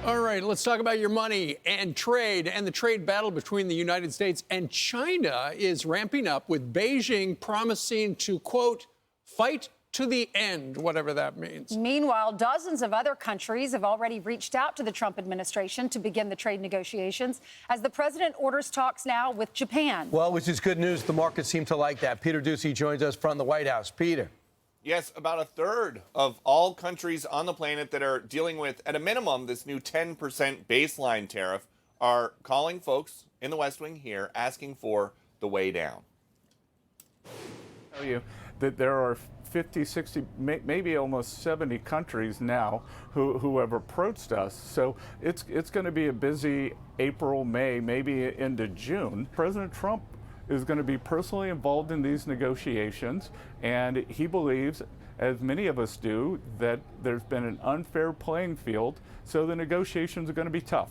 All right, let's talk about your money and trade. And the trade battle between the United States and China is ramping up, with Beijing promising to, quote, fight to the end, whatever that means. Meanwhile, dozens of other countries have already reached out to the Trump administration to begin the trade negotiations as the president orders talks now with Japan. Well, which is good news. The markets seem to like that. Peter Doocy joins us from the White House. Peter. Yes, about a third of all countries on the planet that are dealing with, at a minimum, this new 10% baseline tariff are calling folks in the West Wing here asking for the way down. I tell you that there are 50, 60, maybe almost 70 countries now who have approached us. So it's going to be a busy April, May, maybe into June. President Trump is going to be personally involved in these negotiations, and he believes, as many of us do, that there's been an unfair playing field, so the negotiations are going to be tough.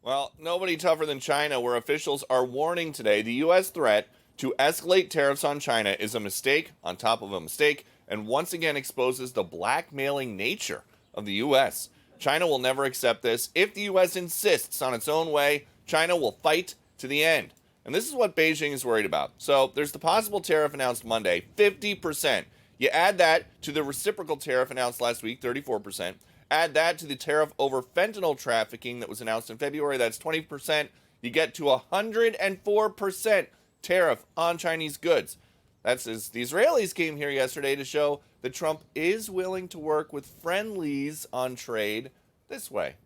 Well, nobody tougher than China, where officials are warning today the U.S. threat to escalate tariffs on China is a mistake on top of a mistake, and once again exposes the blackmailing nature of the U.S. China will never accept this. If the U.S. insists on its own way, China will fight to the end. And this is what Beijing is worried about. So there's the possible tariff announced Monday, 50%. You add that to the reciprocal tariff announced last week, 34%. Add that to the tariff over fentanyl trafficking that was announced in February, that's 20%. You get to 104% tariff on Chinese goods. That's as the Israelis came here yesterday to show that Trump is willing to work with friendlies on trade this way.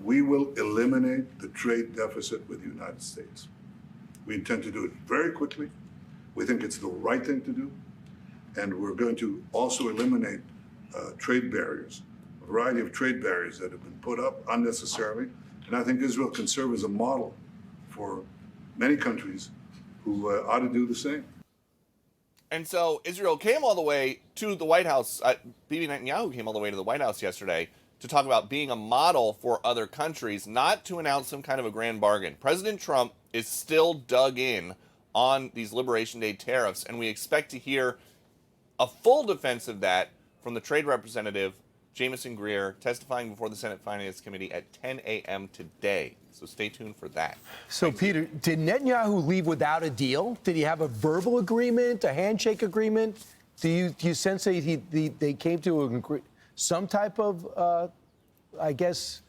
We will eliminate the trade deficit with the United States. We intend to do it very quickly. We think it's the right thing to do. And we're going to also eliminate trade barriers, a variety of trade barriers that have been put up unnecessarily. And I think Israel can serve as a model for many countries who ought to do the same. And so Israel came all the way to the White House. Bibi Netanyahu came all the way to the White House yesterday to talk about being a model for other countries, not to announce some kind of a grand bargain. President Trump is still dug in on these Liberation Day tariffs, and we expect to hear a full defense of that from the trade representative, Jamieson Greer, testifying before the Senate Finance Committee at 10 a.m. today. So stay tuned for that. So, Peter, did Netanyahu leave without a deal? Did he have a verbal agreement, a handshake agreement? Do you sense that they came to some type of, I guess,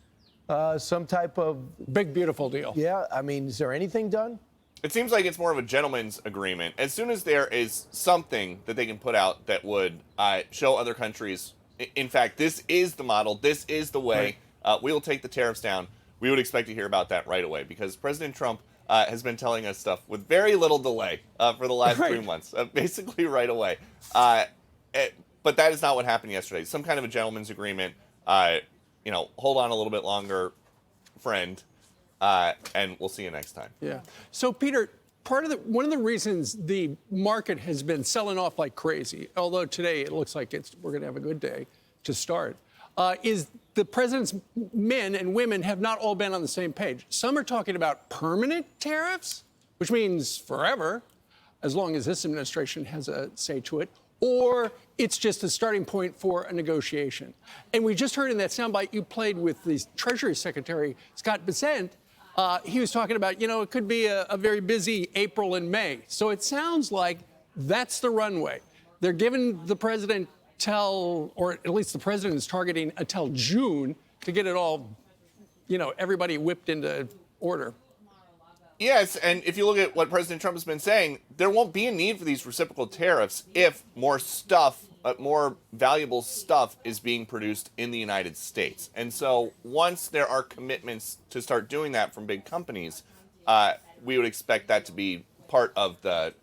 some type of big, beautiful deal? Yeah. I mean, is there anything done? It seems like it's more of a gentleman's agreement. As soon as there is something that they can put out that would show other countries, in fact, this is the model, this is the way, we will take the tariffs down, we would expect to hear about that right away, because President Trump has been telling us stuff with very little delay for the last 3 months, basically right away. But that is not what happened yesterday. Some kind of a gentleman's agreement. Hold on a little bit longer, friend, and we'll see you next time. Yeah. So, Peter, one of the reasons the market has been selling off like crazy, although today it looks like we're going to have a good day to start, is the president's men and women have not all been on the same page. Some are talking about permanent tariffs, which means forever, as long as this administration has a say to it, or it's just a starting point for a negotiation. And we just heard in that soundbite you played with the Treasury Secretary, Scott Bessent, he was talking about, it could be a very busy April and May. So it sounds like that's the runway. They're giving the president or at least the president is targeting until June to get it all, everybody whipped into order. Yes, and if you look at what President Trump has been saying, there won't be a need for these reciprocal tariffs if more stuff, more valuable stuff is being produced in the United States. And so once there are commitments to start doing that from big companies, we would expect that to be part of the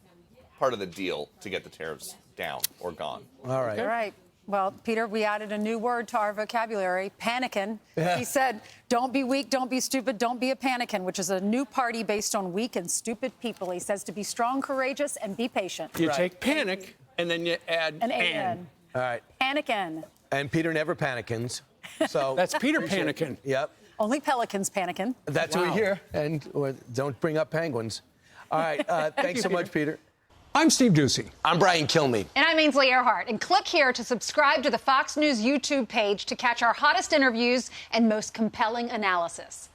deal to get the tariffs down or gone. All right. All right. Well, Peter, we added a new word to our vocabulary, panicking. Yeah. He said, don't be weak, don't be stupid, don't be a panicking, which is a new party based on weak and stupid people. He says to be strong, courageous, and be patient. You take panic, and then you add an N. All right. Panicking. And Peter never panikins. So that's Peter panicking. Yep. Only pelicans panicking. That's what we hear. And don't bring up penguins. All right. Thanks so much, Peter. I'm Steve Doocy. I'm Brian Kilmeade. And I'm Ainsley Earhart. And click here to subscribe to the Fox News YouTube page to catch our hottest interviews and most compelling analysis.